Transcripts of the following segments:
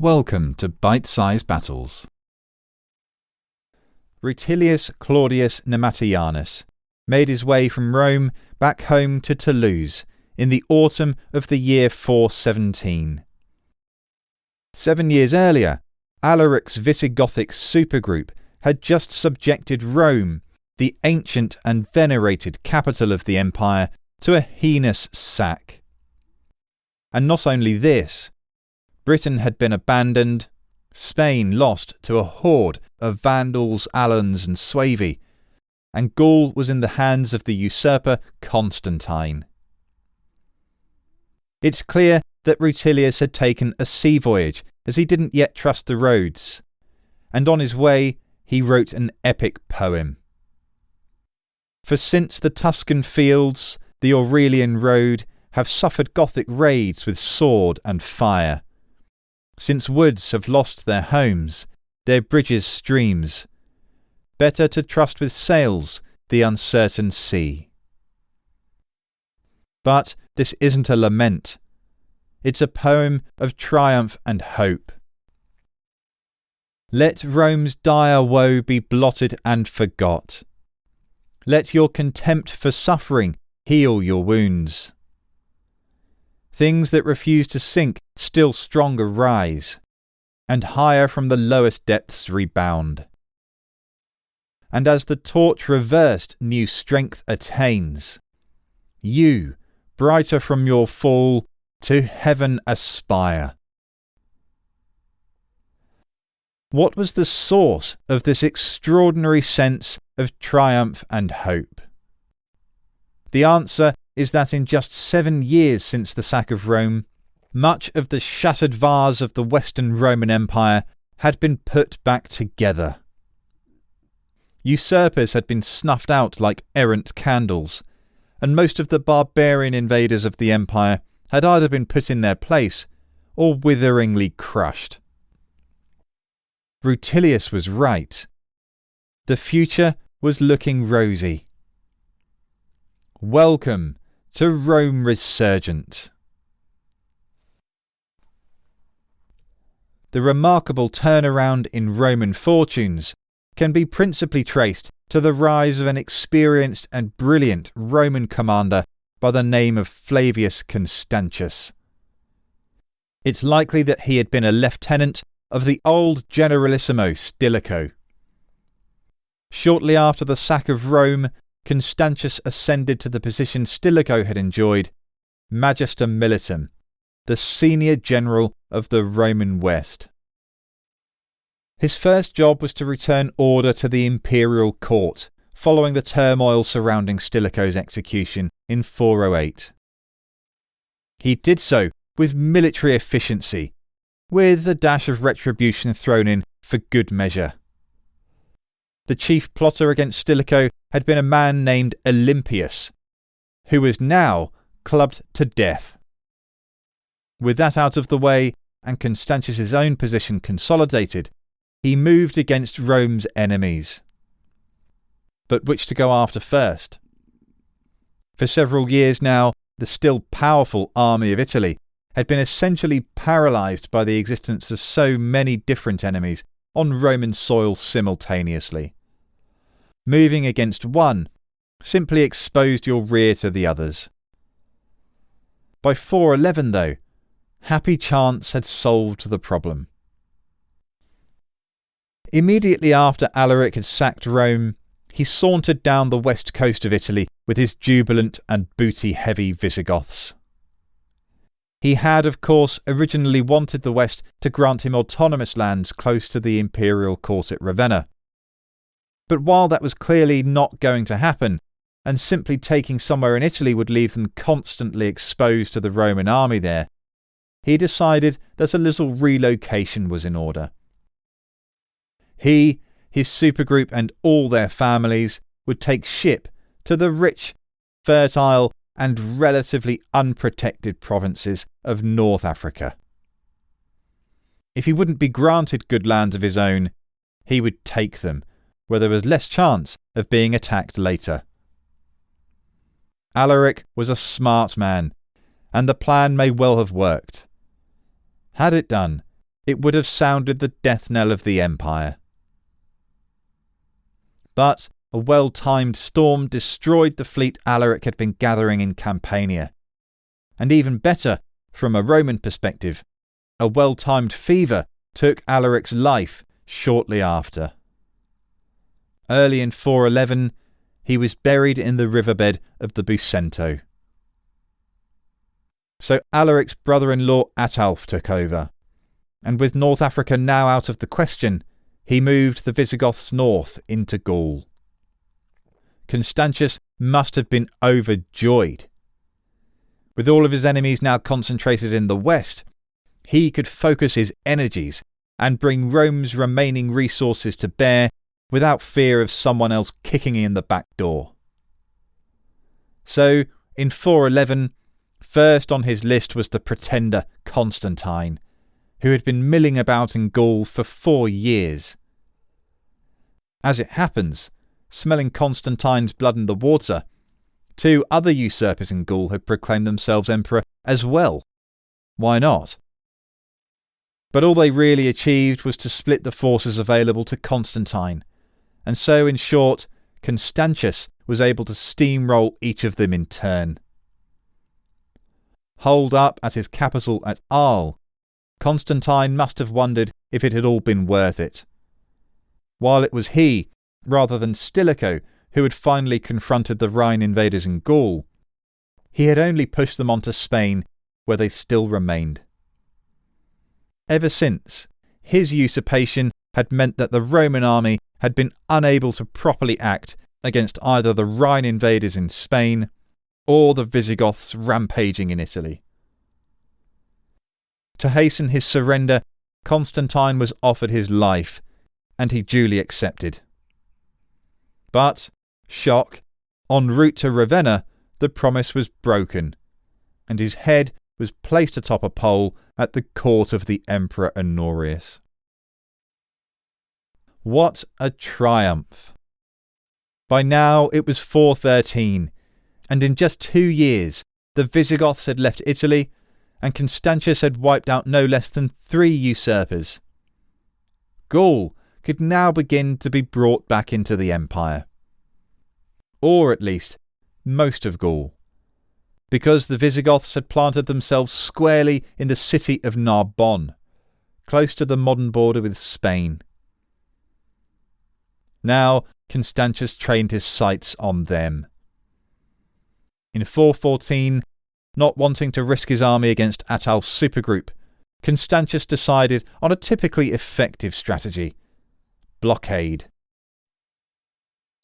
Welcome to Bite-Sized Battles. Rutilius Claudius Nematianus made his way from Rome back home to Toulouse in the autumn of the year 417. 7 years earlier, Alaric's Visigothic supergroup had just subjected Rome, the ancient and venerated capital of the empire, to a heinous sack. And not only this, Britain had been abandoned, Spain lost to a horde of Vandals, Alans and Suevi, and Gaul was in the hands of the usurper Constantine. It's clear that Rutilius had taken a sea voyage, as he didn't yet trust the roads, and on his way he wrote an epic poem. For since the Tuscan fields, the Aurelian road, have suffered Gothic raids with sword and fire, since woods have lost their homes, their bridges streams, better to trust with sails the uncertain sea. But this isn't a lament. It's a poem of triumph and hope. Let Rome's dire woe be blotted and forgot. Let your contempt for suffering heal your wounds. Things that refuse to sink still stronger rise, and higher from the lowest depths rebound. And as the torch reversed new strength attains, you, brighter from your fall, to heaven aspire. What was the source of this extraordinary sense of triumph and hope? The answer is that in just 7 years since the sack of Rome, much of the shattered vase of the Western Roman Empire had been put back together. Usurpers had been snuffed out like errant candles, and most of the barbarian invaders of the empire had either been put in their place or witheringly crushed. Rutilius was right. The future was looking rosy. Welcome to Rome Resurgent. The remarkable turnaround in Roman fortunes can be principally traced to the rise of an experienced and brilliant Roman commander by the name of Flavius Constantius. It's likely that he had been a lieutenant of the old generalissimo Stilicho. Shortly after the sack of Rome, Constantius ascended to the position Stilicho had enjoyed, Magister Militum, the senior general of the Roman West. His first job was to return order to the imperial court, following the turmoil surrounding Stilicho's execution in 408. He did so with military efficiency, with a dash of retribution thrown in for good measure. The chief plotter against Stilicho had been a man named Olympius, who was now clubbed to death. With that out of the way and Constantius's own position consolidated, he moved against Rome's enemies. But which to go after first? For several years now, the still powerful army of Italy had been essentially paralysed by the existence of so many different enemies on Roman soil simultaneously. Moving against one simply exposed your rear to the others. By 411, though, happy chance had solved the problem. Immediately after Alaric had sacked Rome, he sauntered down the west coast of Italy with his jubilant and booty-heavy Visigoths. He had, of course, originally wanted the West to grant him autonomous lands close to the imperial court at Ravenna. But while that was clearly not going to happen, and simply taking somewhere in Italy would leave them constantly exposed to the Roman army there, he decided that a little relocation was in order. He, his supergroup and all their families would take ship to the rich, fertile and relatively unprotected provinces of North Africa. If he wouldn't be granted good lands of his own, he would take them, where there was less chance of being attacked later. Alaric was a smart man, and the plan may well have worked. Had it done, it would have sounded the death knell of the empire. But a well-timed storm destroyed the fleet Alaric had been gathering in Campania. And even better, from a Roman perspective, a well-timed fever took Alaric's life shortly after. Early in 411, he was buried in the riverbed of the Bucento. So Alaric's brother-in-law Ataulf took over, and with North Africa now out of the question, he moved the Visigoths north into Gaul. Constantius must have been overjoyed. With all of his enemies now concentrated in the west, he could focus his energies and bring Rome's remaining resources to bear without fear of someone else kicking in the back door. So, in 411, first on his list was the pretender Constantine, who had been milling about in Gaul for 4 years. As it happens, smelling Constantine's blood in the water, 2 other usurpers in Gaul had proclaimed themselves emperor as well. Why not? But all they really achieved was to split the forces available to Constantine, and so, in short, Constantius was able to steamroll each of them in turn. Holed up at his capital at Arles, Constantine must have wondered if it had all been worth it. While it was he, rather than Stilicho, who had finally confronted the Rhine invaders in Gaul, he had only pushed them onto Spain, where they still remained. Ever since, his usurpation had meant that the Roman army had been unable to properly act against either the Rhine invaders in Spain or the Visigoths rampaging in Italy. To hasten his surrender, Constantine was offered his life, and he duly accepted. But, shock, en route to Ravenna, the promise was broken, and his head was placed atop a pole at the court of the Emperor Honorius. What a triumph! By now it was 413, and in just 2 years the Visigoths had left Italy, and Constantius had wiped out no less than 3 usurpers. Gaul could now begin to be brought back into the empire. Or at least, most of Gaul, because the Visigoths had planted themselves squarely in the city of Narbonne, close to the modern border with Spain. Now Constantius trained his sights on them. In 414, not wanting to risk his army against Ataulf's supergroup, Constantius decided on a typically effective strategy: blockade.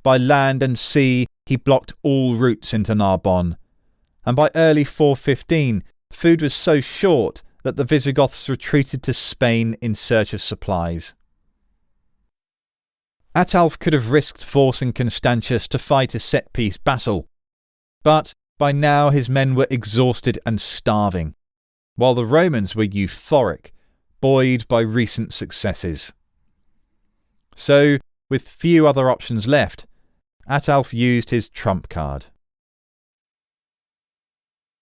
By land and sea, he blocked all routes into Narbonne, and by early 415, food was so short that the Visigoths retreated to Spain in search of supplies. Ataulf could have risked forcing Constantius to fight a set-piece battle, but by now his men were exhausted and starving, while the Romans were euphoric, buoyed by recent successes. So, with few other options left, Ataulf used his trump card.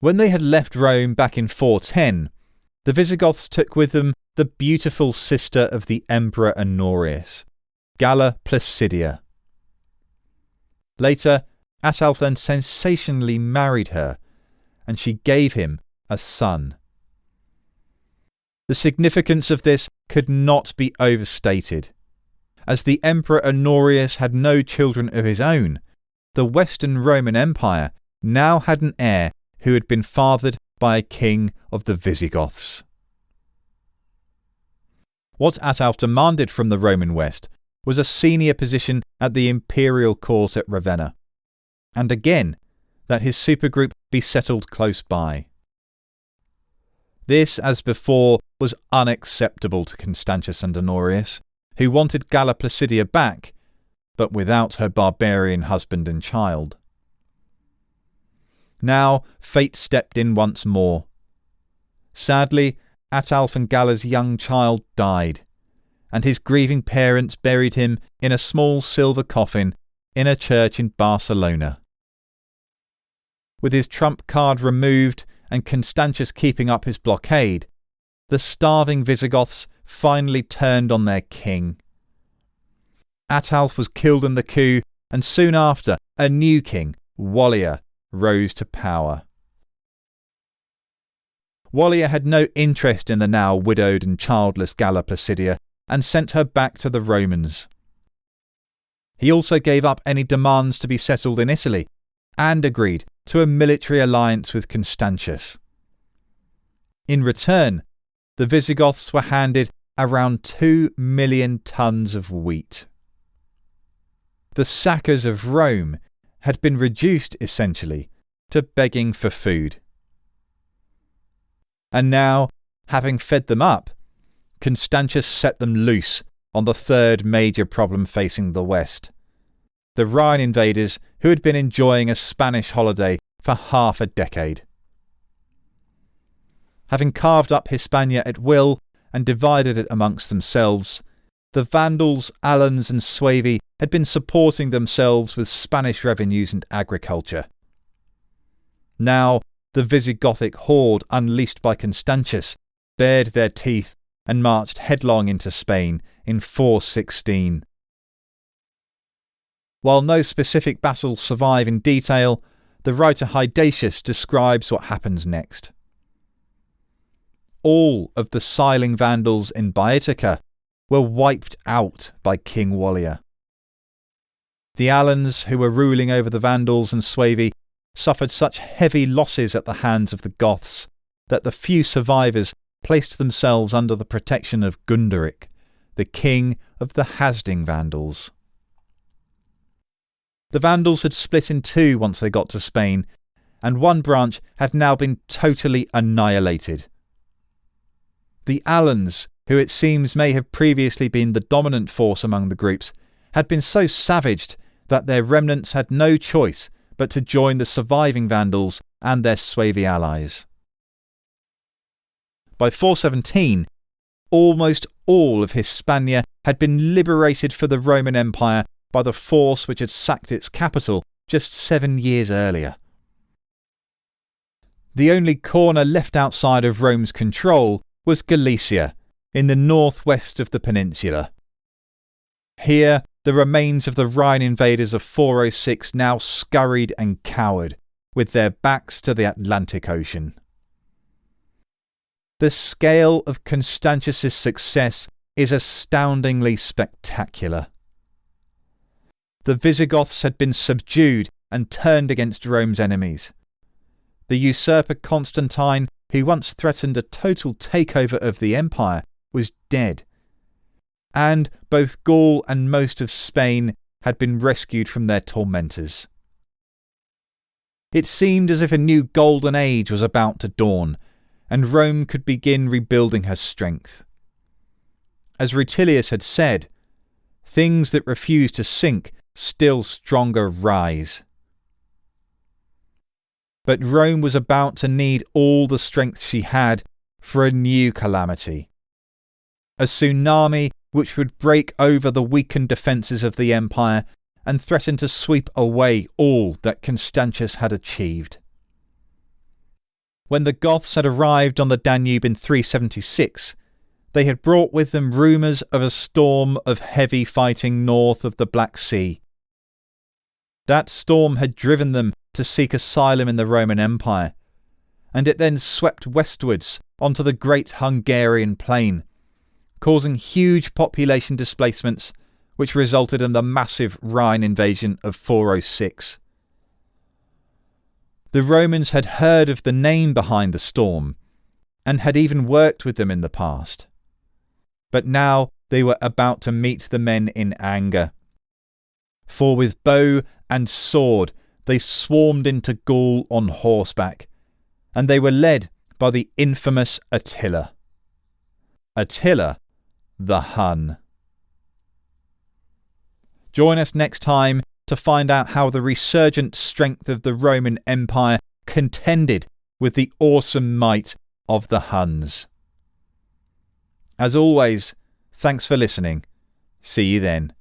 When they had left Rome back in 410, the Visigoths took with them the beautiful sister of the Emperor Honorius, Galla Placidia. Later, Ataulf then sensationally married her, and she gave him a son. The significance of this could not be overstated. As the Emperor Honorius had no children of his own, the Western Roman Empire now had an heir who had been fathered by a king of the Visigoths. What Ataulf demanded from the Roman West was a senior position at the imperial court at Ravenna, and again, that his supergroup be settled close by. This, as before, was unacceptable to Constantius and Honorius, who wanted Galla Placidia back, but without her barbarian husband and child. Now, fate stepped in once more. Sadly, Ataulf and Galla's young child died, and his grieving parents buried him in a small silver coffin in a church in Barcelona. With his trump card removed and Constantius keeping up his blockade, the starving Visigoths finally turned on their king. Ataulf was killed in the coup, and soon after, a new king, Wallia, rose to power. Wallia had no interest in the now widowed and childless Galla Placidia and sent her back to the Romans. He also gave up any demands to be settled in Italy and agreed to a military alliance with Constantius. In return, the Visigoths were handed around 2 million tons of wheat. The sackers of Rome had been reduced essentially to begging for food. And now, having fed them up, Constantius set them loose on the third major problem facing the West: the Rhine invaders who had been enjoying a Spanish holiday for half a decade. Having carved up Hispania at will and divided it amongst themselves, the Vandals, Alans and Suevi had been supporting themselves with Spanish revenues and agriculture. Now, the Visigothic horde unleashed by Constantius bared their teeth and marched headlong into Spain in 416. While no specific battles survive in detail, the writer Hydatius describes what happens next. All of the Siling Vandals in Baetica were wiped out by King Wallia. The Alans, who were ruling over the Vandals and Suevi, suffered such heavy losses at the hands of the Goths that the few survivors placed themselves under the protection of Gunderic, the king of the Hasding Vandals. The Vandals had split in two once they got to Spain, and one branch had now been totally annihilated. The Alans, who it seems may have previously been the dominant force among the groups, had been so savaged that their remnants had no choice but to join the surviving Vandals and their Suevi allies. By 417, almost all of Hispania had been liberated for the Roman Empire by the force which had sacked its capital just 7 years earlier. The only corner left outside of Rome's control was Galicia, in the northwest of the peninsula. Here, the remains of the Rhine invaders of 406 now scurried and cowered, with their backs to the Atlantic Ocean. The scale of Constantius's success is astoundingly spectacular. The Visigoths had been subdued and turned against Rome's enemies. The usurper Constantine, who once threatened a total takeover of the empire, was dead. And both Gaul and most of Spain had been rescued from their tormentors. It seemed as if a new golden age was about to dawn, and Rome could begin rebuilding her strength. As Rutilius had said, things that refuse to sink still stronger rise. But Rome was about to need all the strength she had for a new calamity. A tsunami which would break over the weakened defences of the empire and threaten to sweep away all that Constantius had achieved. When the Goths had arrived on the Danube in 376, they had brought with them rumours of a storm of heavy fighting north of the Black Sea. That storm had driven them to seek asylum in the Roman Empire, and it then swept westwards onto the great Hungarian plain, causing huge population displacements which resulted in the massive Rhine invasion of 406. The Romans had heard of the name behind the storm, and had even worked with them in the past. But now they were about to meet the men in anger. For with bow and sword they swarmed into Gaul on horseback, and they were led by the infamous Attila. Attila the Hun. Join us next time to find out how the resurgent strength of the Roman Empire contended with the awesome might of the Huns. As always, thanks for listening. See you then.